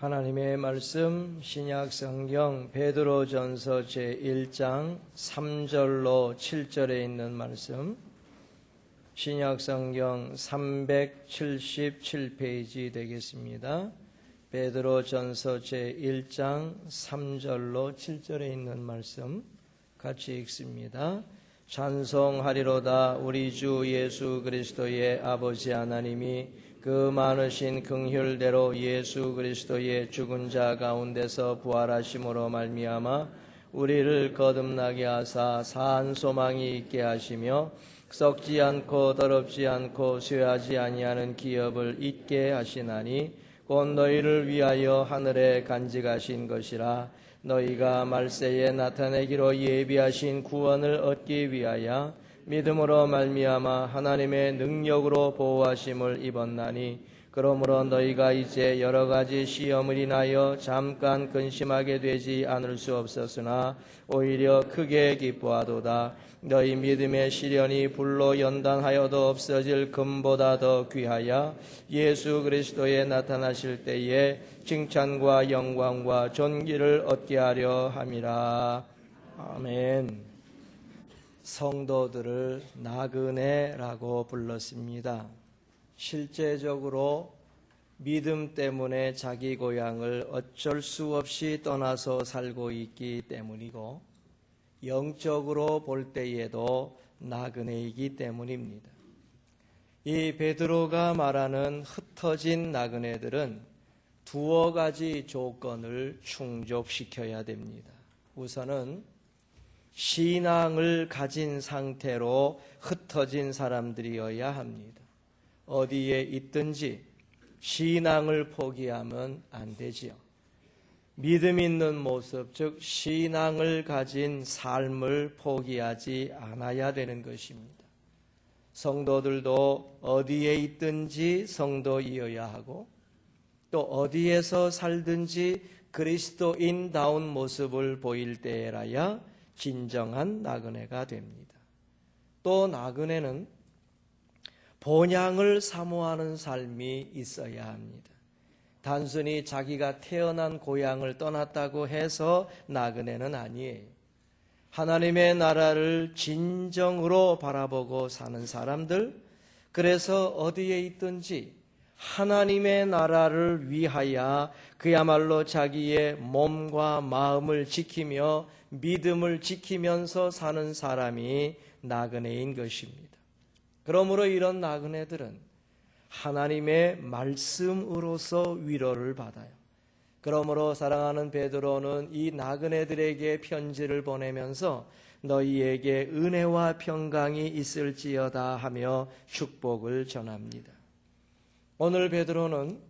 하나님의 말씀 신약 성경 베드로전서 제1장 3절로 7절에 있는 말씀, 신약 성경 377페이지 되겠습니다. 베드로전서 제1장 3절로 7절에 있는 말씀 같이 읽습니다. 찬송하리로다. 우리 주 예수 그리스도의 아버지 하나님이 그 많으신 긍휼대로 예수 그리스도의 죽은 자 가운데서 부활하심으로 말미암아 우리를 거듭나게 하사 산 소망이 있게 하시며 썩지 않고 더럽지 않고 쇠하지 아니하는 기업을 잊게 하시나니 곧 너희를 위하여 하늘에 간직하신 것이라. 너희가 말세에 나타내기로 예비하신 구원을 얻기 위하여 믿음으로 말미암아 하나님의 능력으로 보호하심을 입었나니, 그러므로 너희가 이제 여러 가지 시험을 인하여 잠깐 근심하게 되지 않을 수 없었으나 오히려 크게 기뻐하도다. 너희 믿음의 시련이 불로 연단하여도 없어질 금보다 더 귀하여 예수 그리스도에 나타나실 때에 칭찬과 영광과 존귀를 얻게 하려 함이라. 아멘. 성도들을 나그네라고 불렀습니다. 실제적으로 믿음 때문에 자기 고향을 어쩔 수 없이 떠나서 살고 있기 때문이고, 영적으로 볼 때에도 나그네이기 때문입니다. 이 베드로가 말하는 흩어진 나그네들은 두어 가지 조건을 충족시켜야 됩니다. 우선은 신앙을 가진 상태로 흩어진 사람들이어야 합니다. 어디에 있든지 신앙을 포기하면 안 되지요. 믿음 있는 모습, 즉 신앙을 가진 삶을 포기하지 않아야 되는 것입니다. 성도들도 어디에 있든지 성도이어야 하고, 또 어디에서 살든지 그리스도인다운 모습을 보일 때에라야 진정한 나그네가 됩니다. 또 나그네는 본향을 사모하는 삶이 있어야 합니다. 단순히 자기가 태어난 고향을 떠났다고 해서 나그네는 아니에요. 하나님의 나라를 진정으로 바라보고 사는 사람들, 그래서 어디에 있든지 하나님의 나라를 위하여 그야말로 자기의 몸과 마음을 지키며 믿음을 지키면서 사는 사람이 나그네인 것입니다. 그러므로 이런 나그네들은 하나님의 말씀으로서 위로를 받아요. 그러므로 사랑하는 베드로는 이 나그네들에게 편지를 보내면서 너희에게 은혜와 평강이 있을지어다 하며 축복을 전합니다. 오늘 베드로는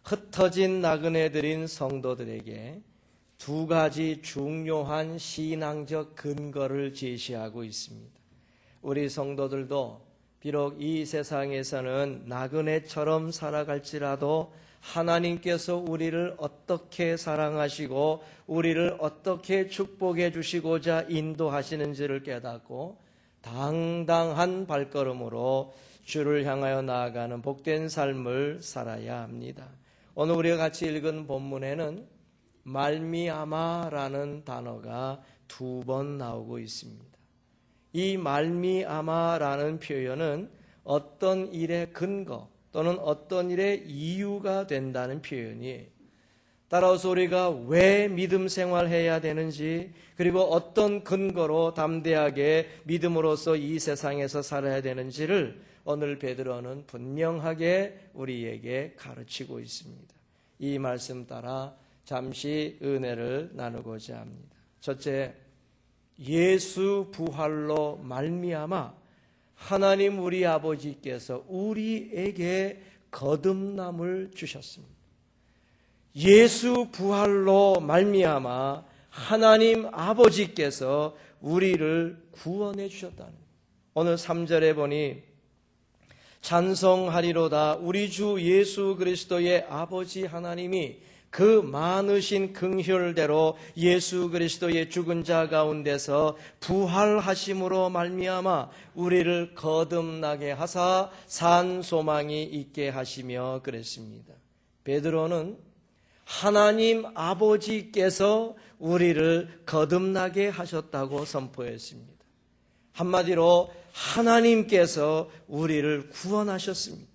흩어진 나그네들인 성도들에게 두 가지 중요한 신앙적 근거를 제시하고 있습니다. 우리 성도들도 비록 이 세상에서는 나그네처럼 살아갈지라도 하나님께서 우리를 어떻게 사랑하시고 우리를 어떻게 축복해 주시고자 인도하시는지를 깨닫고 당당한 발걸음으로 주를 향하여 나아가는 복된 삶을 살아야 합니다. 오늘 우리가 같이 읽은 본문에는 말미암아라는 단어가 2번 나오고 있습니다. 이 말미암아라는 표현은 어떤 일의 근거 또는 어떤 일의 이유가 된다는 표현이에요. 따라서 우리가 왜 믿음 생활해야 되는지, 그리고 어떤 근거로 담대하게 믿음으로써 이 세상에서 살아야 되는지를 오늘 베드로는 분명하게 우리에게 가르치고 있습니다. 이 말씀 따라 잠시 은혜를 나누고자 합니다. 첫째, 예수 부활로 말미암아 하나님 우리 아버지께서 우리에게 거듭남을 주셨습니다. 예수 부활로 말미암아 하나님 아버지께서 우리를 구원해 주셨다는 거예요. 오늘 3절에 보니 찬송하리로다. 우리 주 예수 그리스도의 아버지 하나님이 그 많으신 긍휼대로 예수 그리스도의 죽은 자 가운데서 부활하심으로 말미암아 우리를 거듭나게 하사 산 소망이 있게 하시며 그랬습니다. 베드로는 하나님 아버지께서 우리를 거듭나게 하셨다고 선포했습니다. 한마디로 하나님께서 우리를 구원하셨습니다.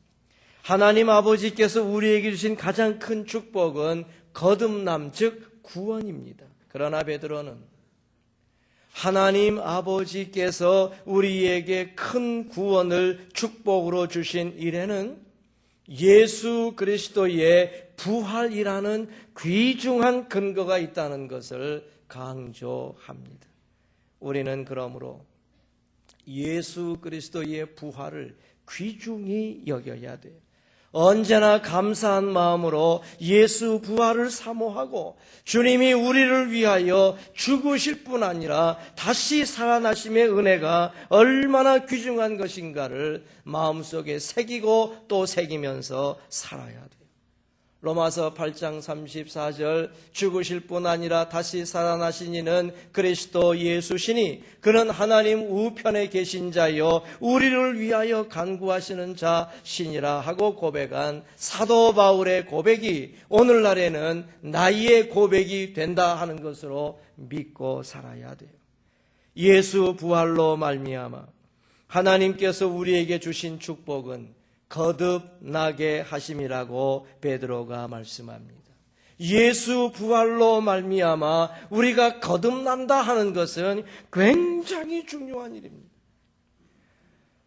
하나님 아버지께서 우리에게 주신 가장 큰 축복은 거듭남, 즉 구원입니다. 그러나 베드로는 하나님 아버지께서 우리에게 큰 구원을 축복으로 주신 일에는 예수 그리스도의 부활이라는 귀중한 근거가 있다는 것을 강조합니다. 우리는 그러므로 예수 그리스도의 부활을 귀중히 여겨야 돼요. 언제나 감사한 마음으로 예수 부활을 사모하고 주님이 우리를 위하여 죽으실 뿐 아니라 다시 살아나심의 은혜가 얼마나 귀중한 것인가를 마음속에 새기고 또 새기면서 살아야 돼요. 로마서 8장 34절 죽으실 뿐 아니라 다시 살아나신 이는 그리스도 예수시니 그는 하나님 우편에 계신 자요 우리를 위하여 간구하시는 자시니라 하고 고백한 사도 바울의 고백이 오늘날에는 나의 고백이 된다 하는 것으로 믿고 살아야 돼요. 예수 부활로 말미암아 하나님께서 우리에게 주신 축복은 거듭나게 하심이라고 베드로가 말씀합니다. 예수 부활로 말미암아 우리가 거듭난다 하는 것은 굉장히 중요한 일입니다.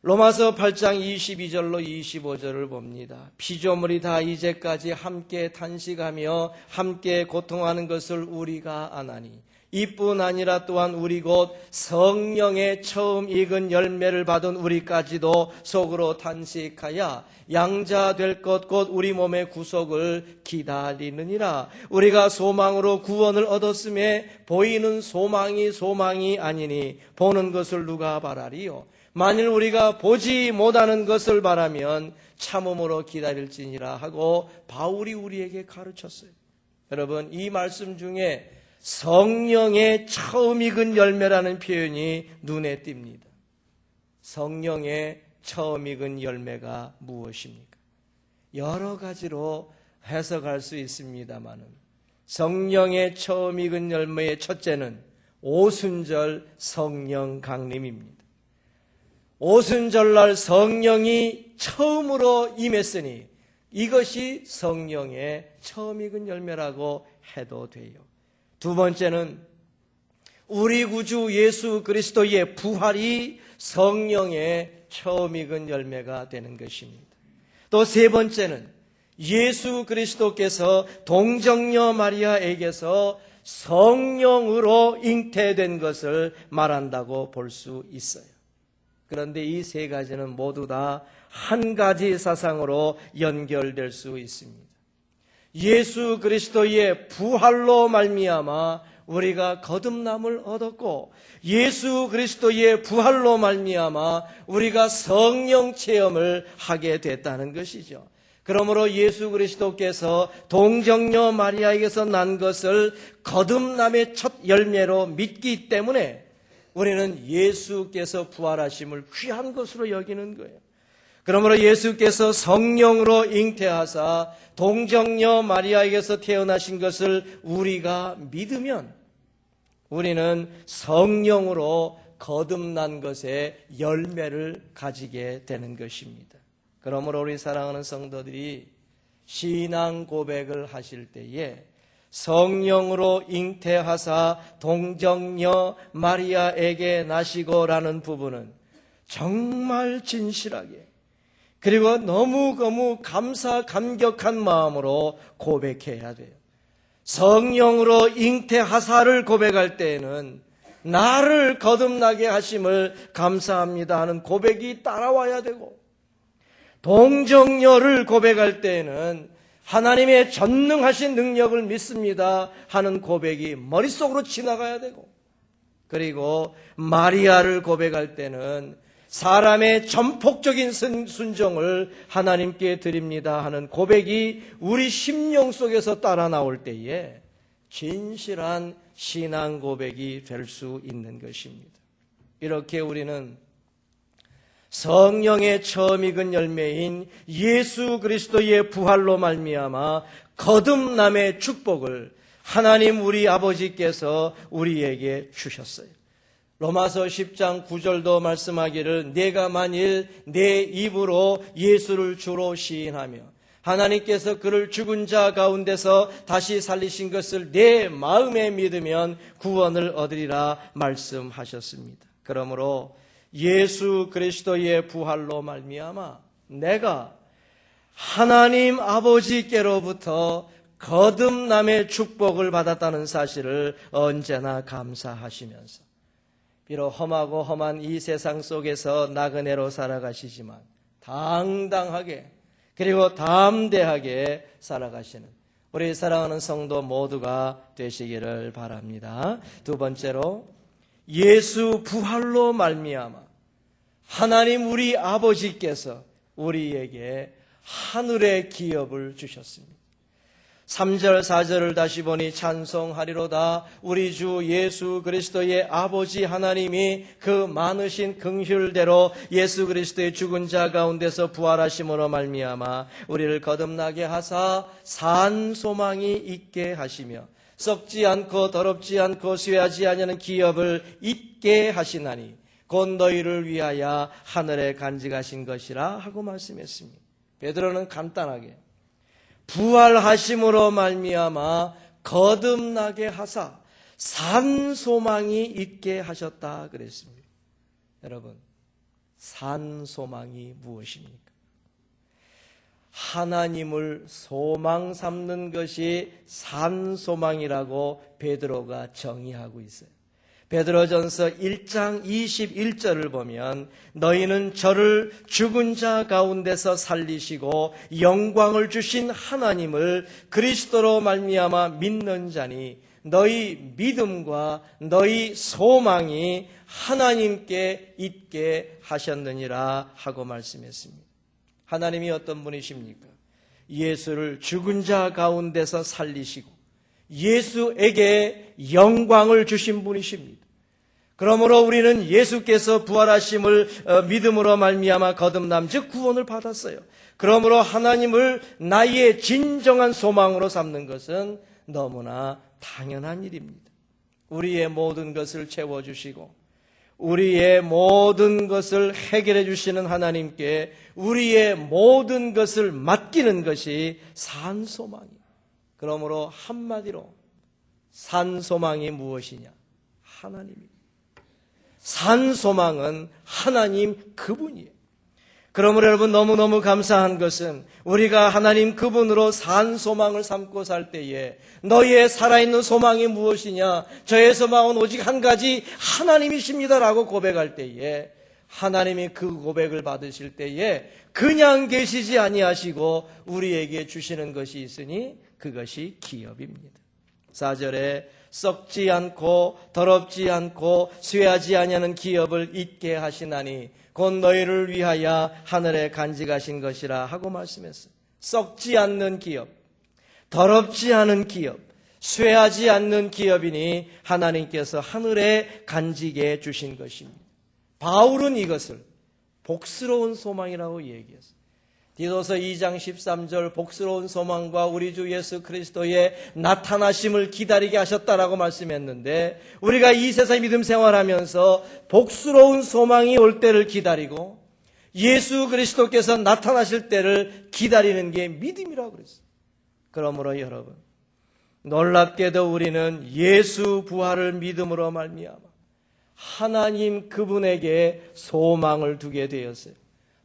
로마서 8장 22절로 25절을 봅니다. 피조물이 다 이제까지 함께 탄식하며 함께 고통하는 것을 우리가 아나니 이뿐 아니라 또한 우리 곧 성령의 처음 익은 열매를 받은 우리까지도 속으로 탄식하여 양자 될 것 곧 우리 몸의 구속을 기다리느니라. 우리가 소망으로 구원을 얻었음에 보이는 소망이 아니니 보는 것을 누가 바라리요. 만일 우리가 보지 못하는 것을 바라면 참음으로 기다릴지니라 하고 바울이 우리에게 가르쳤어요. 여러분, 이 말씀 중에 성령의 처음 익은 열매라는 표현이 눈에 띕니다. 성령의 처음 익은 열매가 무엇입니까? 여러 가지로 해석할 수 있습니다만은 성령의 처음 익은 열매의 첫째는 오순절 성령 강림입니다. 오순절날 성령이 처음으로 임했으니 이것이 성령의 처음 익은 열매라고 해도 돼요. 두 번째는 우리 구주 예수 그리스도의 부활이 성령의 처음 익은 열매가 되는 것입니다. 또 세 번째는 예수 그리스도께서 동정녀 마리아에게서 성령으로 잉태된 것을 말한다고 볼 수 있어요. 그런데 이 세 가지는 모두 다 한 가지 사상으로 연결될 수 있습니다. 예수 그리스도의 부활로 말미암아 우리가 거듭남을 얻었고 예수 그리스도의 부활로 말미암아 우리가 성령 체험을 하게 됐다는 것이죠. 그러므로 예수 그리스도께서 동정녀 마리아에게서 난 것을 거듭남의 첫 열매로 믿기 때문에 우리는 예수께서 부활하심을 귀한 것으로 여기는 거예요. 그러므로 예수께서 성령으로 잉태하사 동정녀 마리아에게서 태어나신 것을 우리가 믿으면 우리는 성령으로 거듭난 것의 열매를 가지게 되는 것입니다. 그러므로 우리 사랑하는 성도들이 신앙 고백을 하실 때에 성령으로 잉태하사 동정녀 마리아에게 나시고라는 부분은 정말 진실하게 그리고 너무 감격한 마음으로 고백해야 돼요. 성령으로 잉태하사를 고백할 때에는 나를 거듭나게 하심을 감사합니다 하는 고백이 따라와야 되고 동정녀를 고백할 때에는 하나님의 전능하신 능력을 믿습니다 하는 고백이 머릿속으로 지나가야 되고 그리고 마리아를 고백할 때는 사람의 전폭적인 순종을 하나님께 드립니다 하는 고백이 우리 심령 속에서 따라 나올 때에 진실한 신앙 고백이 될 수 있는 것입니다. 이렇게 우리는 성령의 처음 익은 열매인 예수 그리스도의 부활로 말미암아 거듭남의 축복을 하나님 우리 아버지께서 우리에게 주셨어요. 로마서 10장 9절도 말씀하기를 내가 만일 내 입으로 예수를 주로 시인하며 하나님께서 그를 죽은 자 가운데서 다시 살리신 것을 내 마음에 믿으면 구원을 얻으리라 말씀하셨습니다. 그러므로 예수 그리스도의 부활로 말미암아 내가 하나님 아버지께로부터 거듭남의 축복을 받았다는 사실을 언제나 감사하시면서 비록 험하고 험한 이 세상 속에서 나그네로 살아가시지만 당당하게 그리고 담대하게 살아가시는 우리 사랑하는 성도 모두가 되시기를 바랍니다. 두 번째로 예수 부활로 말미암아 하나님 우리 아버지께서 우리에게 하늘의 기업을 주셨습니다. 3절 4절을 다시 보니 찬송하리로다. 우리 주 예수 그리스도의 아버지 하나님이 그 많으신 긍휼대로 예수 그리스도의 죽은 자 가운데서 부활하심으로 말미암아 우리를 거듭나게 하사 산 소망이 있게 하시며 썩지 않고 더럽지 않고 쇠하지 아니하는 기업을 있게 하시나니 곧 너희를 위하여 하늘에 간직하신 것이라 하고 말씀했습니다. 베드로는 간단하게 부활하심으로 말미암아 거듭나게 하사 산 소망이 있게 하셨다 그랬습니다. 여러분, 산 소망이 무엇입니까? 하나님을 소망 삼는 것이 산 소망이라고 베드로가 정의하고 있어요. 베드로전서 1장 21절을 보면 너희는 저를 죽은 자 가운데서 살리시고 영광을 주신 하나님을 그리스도로 말미암아 믿는 자니 너희 믿음과 너희 소망이 하나님께 있게 하셨느니라 하고 말씀했습니다. 하나님이 어떤 분이십니까? 예수를 죽은 자 가운데서 살리시고 예수에게 영광을 주신 분이십니다. 그러므로 우리는 예수께서 부활하심을 믿음으로 말미암아 거듭남 즉 구원을 받았어요. 그러므로 하나님을 나의 진정한 소망으로 삼는 것은 너무나 당연한 일입니다. 우리의 모든 것을 채워주시고 우리의 모든 것을 해결해 주시는 하나님께 우리의 모든 것을 맡기는 것이 산 소망이에요. 그러므로 한마디로 산 소망이 무엇이냐? 하나님입니다. 산 소망은 하나님 그분이에요. 그러므로 여러분 너무너무 감사한 것은 우리가 하나님 그분으로 산 소망을 삼고 살 때에 너희의 살아있는 소망이 무엇이냐? 저의 소망은 오직 한 가지 하나님이십니다라고 고백할 때에 하나님이 그 고백을 받으실 때에 그냥 계시지 아니하시고 우리에게 주시는 것이 있으니 그것이 기업입니다. 4절에 썩지 않고 더럽지 않고 쇠하지 아니하는 기업을 있게 하시나니 곧 너희를 위하여 하늘에 간직하신 것이라 하고 말씀했어요. 썩지 않는 기업, 더럽지 않은 기업, 쇠하지 않는 기업이니 하나님께서 하늘에 간직해 주신 것입니다. 바울은 이것을 복스러운 소망이라고 얘기했어요. 디도서 2장 13절 복스러운 소망과 우리 주 예수 그리스도의 나타나심을 기다리게 하셨다라고 말씀했는데 우리가 이 세상 믿음 생활하면서 복스러운 소망이 올 때를 기다리고 예수 그리스도께서 나타나실 때를 기다리는 게 믿음이라고 그랬어요. 그러므로 여러분 놀랍게도 우리는 예수 부활을 믿음으로 말미암아 하나님 그분에게 소망을 두게 되었어요.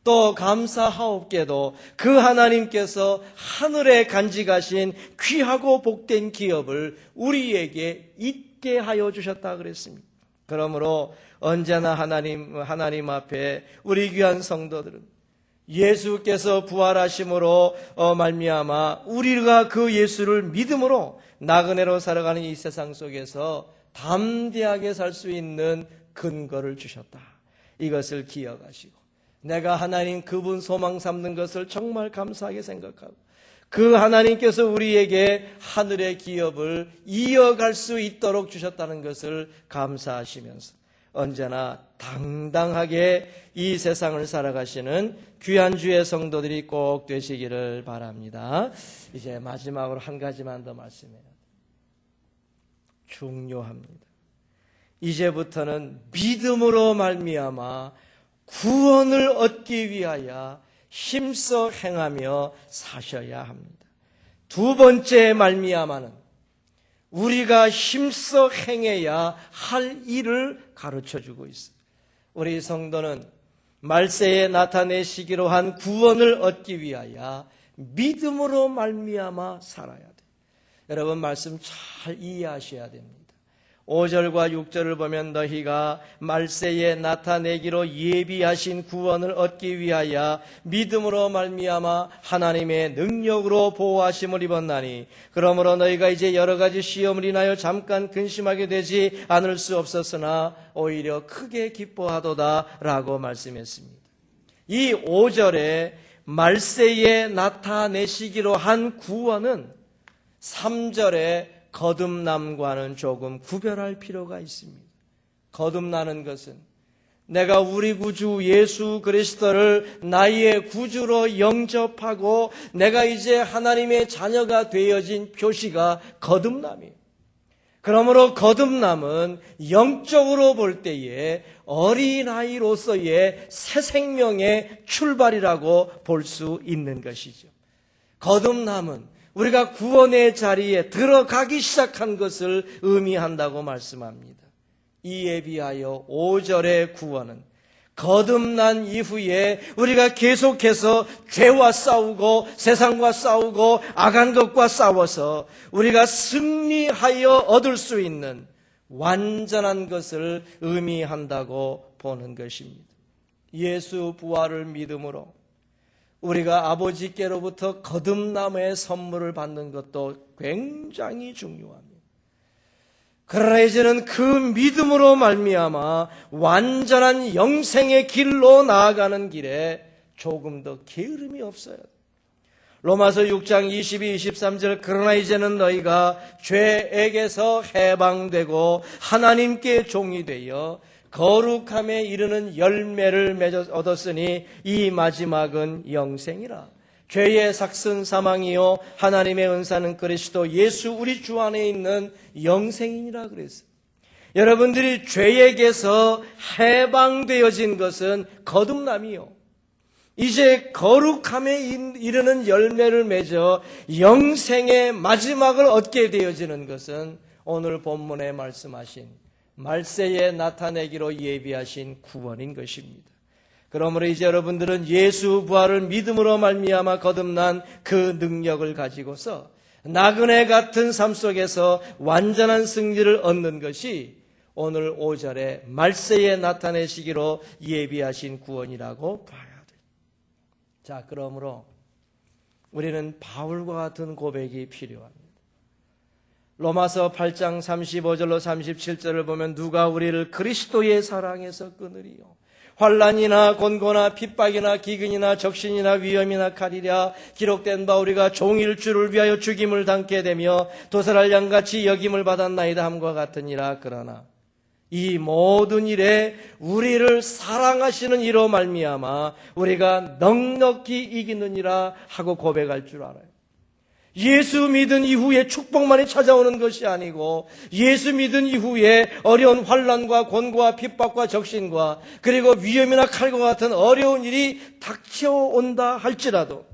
또 감사하옵게도 그 하나님께서 하늘에 간직하신 귀하고 복된 기업을 우리에게 있게 하여 주셨다 그랬습니다. 그러므로 언제나 하나님 앞에 우리 귀한 성도들은 예수께서 부활하심으로 말미암아 우리가 그 예수를 믿음으로 나그네로 살아가는 이 세상 속에서 담대하게 살 수 있는 근거를 주셨다. 이것을 기억하시고 내가 하나님 그분 소망 삼는 것을 정말 감사하게 생각하고 그 하나님께서 우리에게 하늘의 기업을 이어갈 수 있도록 주셨다는 것을 감사하시면서 언제나 당당하게 이 세상을 살아가시는 귀한 주의 성도들이 꼭 되시기를 바랍니다. 이제 마지막으로 한 가지만 더 말씀해요. 중요합니다. 이제부터는 믿음으로 말미암아 구원을 얻기 위하여 힘써 행하며 사셔야 합니다. 두 번째 말미암아는 우리가 힘써 행해야 할 일을 가르쳐주고 있어요. 우리 성도는 말세에 나타내시기로 한 구원을 얻기 위하여 믿음으로 말미암아 살아야 돼요. 여러분 말씀 잘 이해하셔야 됩니다. 5절과 6절을 보면 너희가 말세에 나타내기로 예비하신 구원을 얻기 위하여 믿음으로 말미암아 하나님의 능력으로 보호하심을 입었나니 그러므로 너희가 이제 여러 가지 시험을 인하여 잠깐 근심하게 되지 않을 수 없었으나 오히려 크게 기뻐하도다 라고 말씀했습니다. 이 5절에 말세에 나타내시기로 한 구원은 3절에 거듭남과는 조금 구별할 필요가 있습니다. 거듭나는 것은 내가 우리 구주 예수 그리스도를 나의 구주로 영접하고 내가 이제 하나님의 자녀가 되어진 표시가 거듭남이에요. 그러므로 거듭남은 영적으로 볼 때에 어린아이로서의 새 생명의 출발이라고 볼 수 있는 것이죠. 거듭남은 우리가 구원의 자리에 들어가기 시작한 것을 의미한다고 말씀합니다. 이에 비하여 5절의 구원은 거듭난 이후에 우리가 계속해서 죄와 싸우고 세상과 싸우고 악한 것과 싸워서 우리가 승리하여 얻을 수 있는 완전한 것을 의미한다고 보는 것입니다. 예수 부활을 믿음으로 우리가 아버지께로부터 거듭남의 선물을 받는 것도 굉장히 중요합니다. 그러나 이제는 그 믿음으로 말미암아 완전한 영생의 길로 나아가는 길에 조금 더 게으름이 없어요. 로마서 6장 22, 23절 그러나 이제는 너희가 죄에게서 해방되고 하나님께 종이 되어 거룩함에 이르는 열매를 맺어 얻었으니 이 마지막은 영생이라. 죄의 삭슨 사망이요 하나님의 은사는 그리스도 예수 우리 주 안에 있는 영생이니라 그랬어요. 여러분들이 죄에게서 해방되어진 것은 거듭남이요. 이제 거룩함에 이르는 열매를 맺어 영생의 마지막을 얻게 되어지는 것은 오늘 본문에 말씀하신 말세에 나타내기로 예비하신 구원인 것입니다. 그러므로 이제 여러분들은 예수 부활을 믿음으로 말미암아 거듭난 그 능력을 가지고서 나그네 같은 삶 속에서 완전한 승리를 얻는 것이 오늘 5절에 말세에 나타내시기로 예비하신 구원이라고 봐야 돼요. 자, 그러므로 우리는 바울과 같은 고백이 필요합니다. 로마서 8장 35절로 37절을 보면 누가 우리를 그리스도의 사랑에서 끊으리요. 환난이나 곤고나 핍박이나 기근이나 적신이나 위험이나 칼이랴 기록된 바 우리가 종일 주를 위하여 죽임을 당게 되며 도살할 양같이 여김을 받았나이다 함과 같으니라. 그러나 이 모든 일에 우리를 사랑하시는 이로 말미암아 우리가 넉넉히 이기느니라 하고 고백할 줄 알아요. 예수 믿은 이후에 축복만이 찾아오는 것이 아니고 예수 믿은 이후에 어려운 환난과 곤고와 핍박과 적신과 그리고 위험이나 칼과 같은 어려운 일이 닥쳐온다 할지라도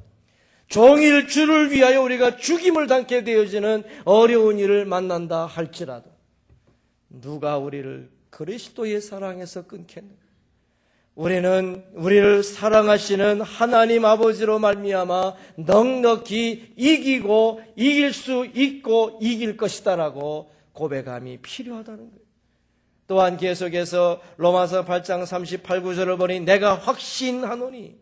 종일 주를 위하여 우리가 죽임을 당게 되어지는 어려운 일을 만난다 할지라도 누가 우리를 그리스도의 사랑에서 끊겠는가? 우리는 우리를 사랑하시는 하나님 아버지로 말미암아 넉넉히 이기고 이길 수 있고 이길 것이다라고 고백함이 필요하다는 거예요. 또한 계속해서 로마서 8장 38, 9절을 보니 내가 확신하노니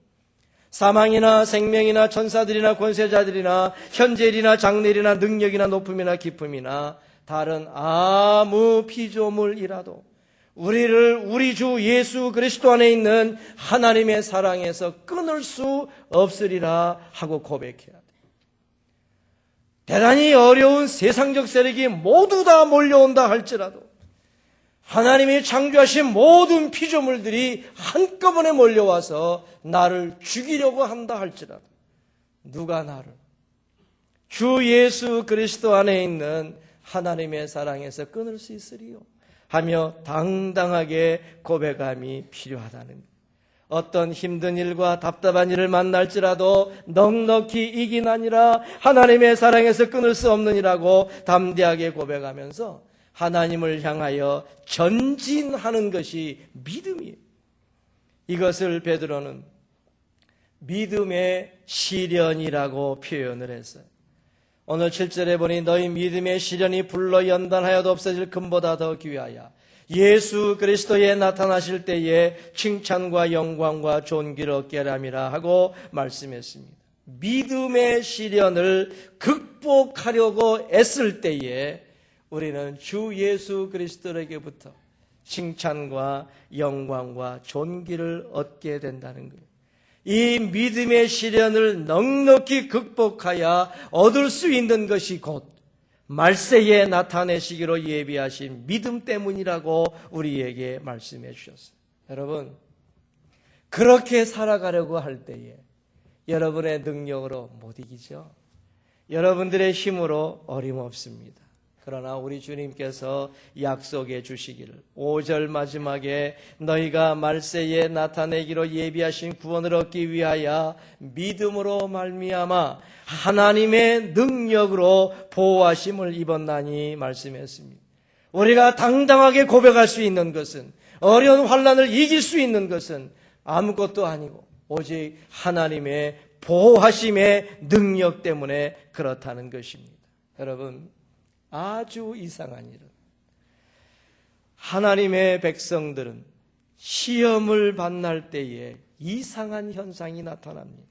사망이나 생명이나 천사들이나 권세자들이나 현재일이나 장래일이나 능력이나 높음이나 깊음이나 다른 아무 피조물이라도 우리를 우리 주 예수 그리스도 안에 있는 하나님의 사랑에서 끊을 수 없으리라 하고 고백해야 돼요. 대단히 어려운 세상적 세력이 모두 다 몰려온다 할지라도 하나님이 창조하신 모든 피조물들이 한꺼번에 몰려와서 나를 죽이려고 한다 할지라도 누가 나를 주 예수 그리스도 안에 있는 하나님의 사랑에서 끊을 수 있으리요 하며 당당하게 고백함이 필요하다는 거예요. 어떤 힘든 일과 답답한 일을 만날지라도 넉넉히 이기나니라 하나님의 사랑에서 끊을 수 없느니라고 담대하게 고백하면서 하나님을 향하여 전진하는 것이 믿음이에요. 이것을 베드로는 믿음의 시련이라고 표현을 했어요. 오늘 7절에 보니 너희 믿음의 시련이 불로 연단하여도 없어질 금보다 더 귀하여 예수 그리스도에 나타나실 때에 칭찬과 영광과 존귀를 얻게 하람이라 하고 말씀했습니다. 믿음의 시련을 극복하려고 애쓸 때에 우리는 주 예수 그리스도에게부터 칭찬과 영광과 존귀를 얻게 된다는 거예요. 이 믿음의 시련을 넉넉히 극복하여 얻을 수 있는 것이 곧 말세에 나타내시기로 예비하신 믿음 때문이라고 우리에게 말씀해 주셨어요. 여러분, 그렇게 살아가려고 할 때에 여러분의 능력으로 못 이기죠. 여러분들의 힘으로 어림없습니다. 그러나 우리 주님께서 약속해 주시기를 5절 마지막에 너희가 말세에 나타내기로 예비하신 구원을 얻기 위하여 믿음으로 말미암아 하나님의 능력으로 보호하심을 입었나니 말씀했습니다. 우리가 당당하게 고백할 수 있는 것은, 어려운 환난을 이길 수 있는 것은 아무것도 아니고 오직 하나님의 보호하심의 능력 때문에 그렇다는 것입니다. 여러분, 아주 이상한 일은 하나님의 백성들은 시험을 만날 때에 이상한 현상이 나타납니다.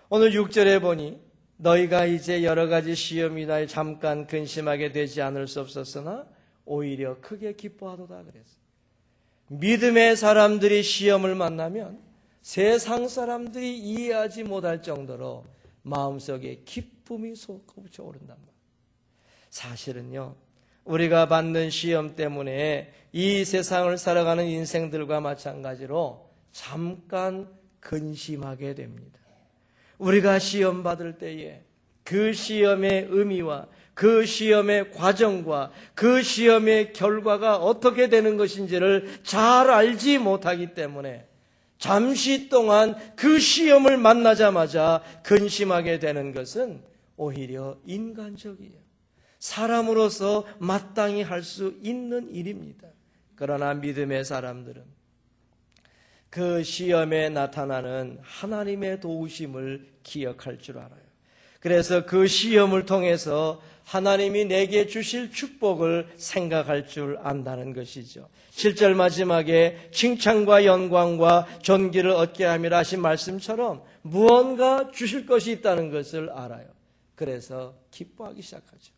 오늘 6절에 보니 너희가 이제 여러 가지 시험이나 잠깐 근심하게 되지 않을 수 없었으나 오히려 크게 기뻐하도다 그랬어요. 믿음의 사람들이 시험을 만나면 세상 사람들이 이해하지 못할 정도로 마음속에 기쁨이 솟구쳐 오른단 말이에요. 사실은요, 우리가 받는 시험 때문에 이 세상을 살아가는 인생들과 마찬가지로 잠깐 근심하게 됩니다. 우리가 시험 받을 때에 그 시험의 의미와 그 시험의 과정과 그 시험의 결과가 어떻게 되는 것인지를 잘 알지 못하기 때문에 잠시 동안 그 시험을 만나자마자 근심하게 되는 것은 오히려 인간적이에요. 사람으로서 마땅히 할 수 있는 일입니다. 그러나 믿음의 사람들은 그 시험에 나타나는 하나님의 도우심을 기억할 줄 알아요. 그래서 그 시험을 통해서 하나님이 내게 주실 축복을 생각할 줄 안다는 것이죠. 7절 마지막에 칭찬과 영광과 존귀를 얻게 함이라 하신 말씀처럼 무언가 주실 것이 있다는 것을 알아요. 그래서 기뻐하기 시작하죠.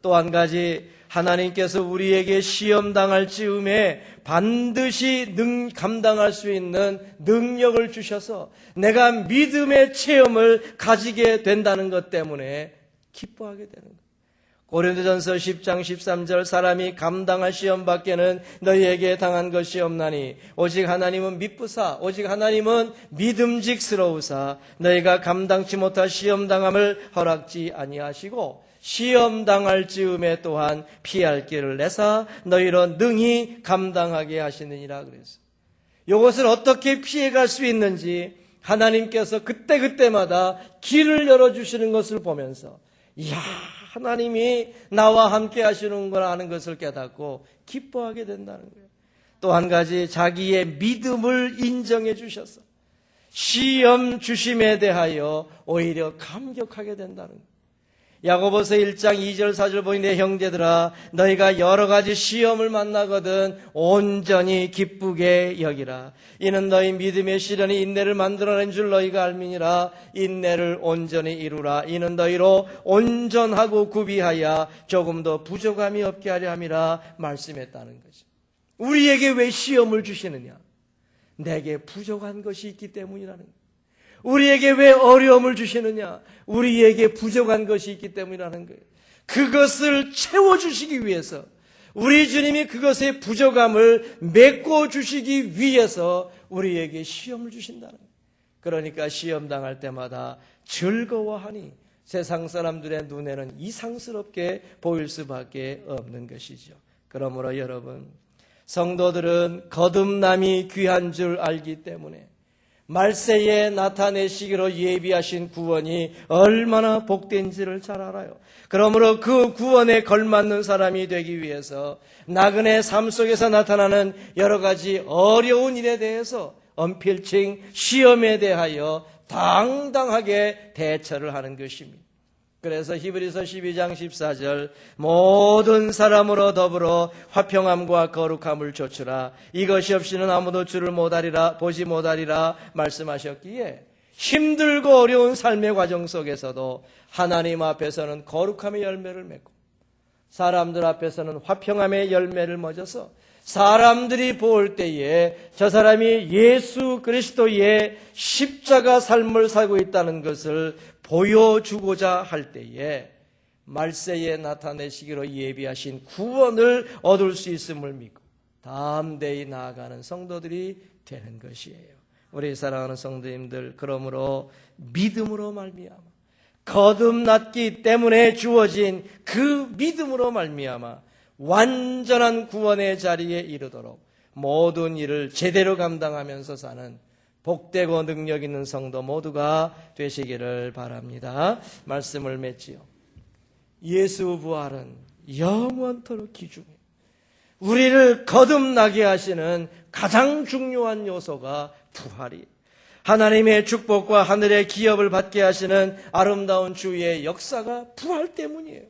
또 한 가지, 하나님께서 우리에게 시험당할 즈음에 반드시 감당할 수 있는 능력을 주셔서 내가 믿음의 체험을 가지게 된다는 것 때문에 기뻐하게 되는 거예요. 고린도전서 10장 13절 사람이 감당할 시험밖에는 너희에게 당한 것이 없나니 오직 하나님은 미쁘사 오직 하나님은 믿음직스러우사 너희가 감당치 못할 시험당함을 허락지 아니하시고 시험당할 즈음에 또한 피할 길을 내사 너희로 능히 감당하게 하시느니라 그랬어요. 이것을 어떻게 피해갈 수 있는지 하나님께서 그때그때마다 길을 열어주시는 것을 보면서 이야, 하나님이 나와 함께 하시는구나 하는 것을 깨닫고 기뻐하게 된다는 거예요. 또 한 가지, 자기의 믿음을 인정해 주셔서 시험 주심에 대하여 오히려 감격하게 된다는 거예요. 야고보서 1장 2절 4절 보니 내 형제들아 너희가 여러 가지 시험을 만나거든 온전히 기쁘게 여기라. 이는 너희 믿음의 시련이 인내를 만들어낸 줄 너희가 알미니라. 인내를 온전히 이루라. 이는 너희로 온전하고 구비하여 조금도 부족함이 없게 하려 함이라 말씀했다는 거죠. 우리에게 왜 시험을 주시느냐? 내게 부족한 것이 있기 때문이라는 거예요. 우리에게 왜 어려움을 주시느냐? 우리에게 부족한 것이 있기 때문이라는 거예요. 그것을 채워주시기 위해서 우리 주님이 그것의 부족함을 메꿔주시기 위해서 우리에게 시험을 주신다는 거예요. 그러니까 시험 당할 때마다 즐거워하니 세상 사람들의 눈에는 이상스럽게 보일 수밖에 없는 것이죠. 그러므로 여러분, 성도들은 거듭남이 귀한 줄 알기 때문에 말세에 나타내시기로 예비하신 구원이 얼마나 복된지를 잘 알아요. 그러므로 그 구원에 걸맞는 사람이 되기 위해서 나그네 삶 속에서 나타나는 여러 가지 어려운 일에 대해서 언필칭 시험에 대하여 당당하게 대처를 하는 것입니다. 그래서 히브리서 12장 14절 모든 사람으로 더불어 화평함과 거룩함을 좇으라. 이것이 없이는 아무도 주를 못하리라 보지 못하리라 말씀하셨기에 힘들고 어려운 삶의 과정 속에서도 하나님 앞에서는 거룩함의 열매를 맺고 사람들 앞에서는 화평함의 열매를 맺어서 사람들이 볼 때에 저 사람이 예수 그리스도의 십자가 삶을 살고 있다는 것을 보여주고자 할 때에 말세에 나타내시기로 예비하신 구원을 얻을 수 있음을 믿고 다음 대에 나아가는 성도들이 되는 것이에요. 우리 사랑하는 성도님들, 그러므로 믿음으로 말미암아 거듭났기 때문에 주어진 그 믿음으로 말미암아 완전한 구원의 자리에 이르도록 모든 일을 제대로 감당하면서 사는 복되고 능력 있는 성도 모두가 되시기를 바랍니다. 말씀을 맺지요. 예수 부활은 영원토록 기중해요. 우리를 거듭나게 하시는 가장 중요한 요소가 부활이에요. 하나님의 축복과 하늘의 기업을 받게 하시는 아름다운 주의 역사가 부활 때문이에요.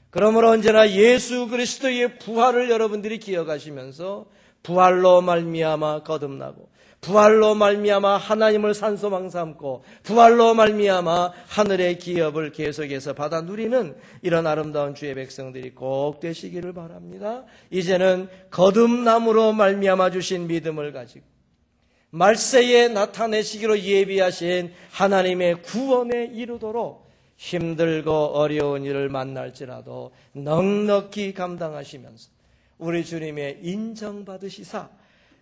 그러므로 언제나 예수 그리스도의 부활을 여러분들이 기억하시면서 부활로 말미암아 거듭나고 부활로 말미암아 하나님을 산소망 삼고 부활로 말미암아 하늘의 기업을 계속해서 받아 누리는 이런 아름다운 주의 백성들이 꼭 되시기를 바랍니다. 이제는 거듭남으로 말미암아 주신 믿음을 가지고 말세에 나타내시기로 예비하신 하나님의 구원에 이르도록 힘들고 어려운 일을 만날지라도 넉넉히 감당하시면서 우리 주님의 인정받으시사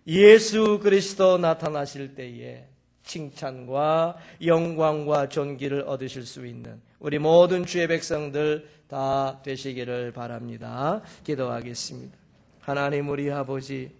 예수 그리스도 나타나실 때에 칭찬과 영광과 존귀를 얻으실 수 있는 우리 모든 주의 백성들 다 되시기를 바랍니다. 기도하겠습니다. 하나님 우리 아버지,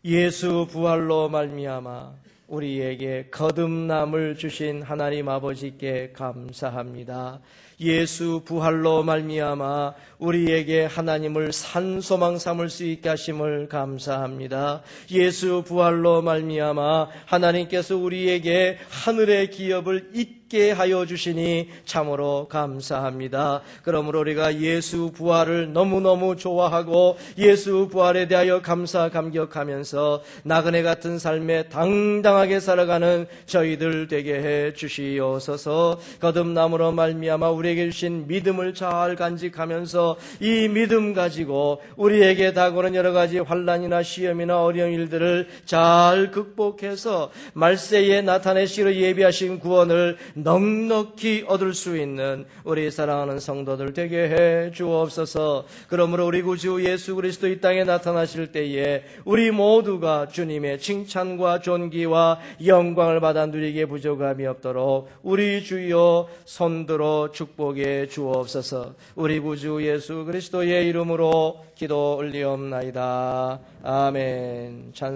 예수 부활로 말미암아 우리에게 거듭남을 주신 하나님 아버지께 감사합니다. 예수 부활로 말미암아 우리에게 하나님을 산소망 삼을 수 있게 하심을 감사합니다. 예수 부활로 말미암아 하나님께서 우리에게 하늘의 기업을 있게 하여 주시니 참으로 감사합니다. 그러므로 우리가 예수 부활을 너무너무 좋아하고 예수 부활에 대하여 감사 감격하면서 나그네 같은 삶에 당당하게 살아가는 저희들 되게 해 주시옵소서. 거듭남으로 말미암아 우리에게 주신 믿음을 잘 간직하면서 이 믿음 가지고 우리에게 다가오는 여러 가지 환난이나 시험이나 어려운 일들을 잘 극복해서 말세에 나타내시기로 예비하신 구원을 넉넉히 얻을 수 있는 우리 사랑하는 성도들 되게 해 주옵소서. 그러므로 우리 구주 예수 그리스도 이 땅에 나타나실 때에 우리 모두가 주님의 칭찬과 존귀와 영광을 받아 누리기에 부족함이 없도록 우리 주여 손들어 축복해 주옵소서. 우리 구주 예수 그리스도의 이름으로 기도 올리옵나이다. 아멘. 찬송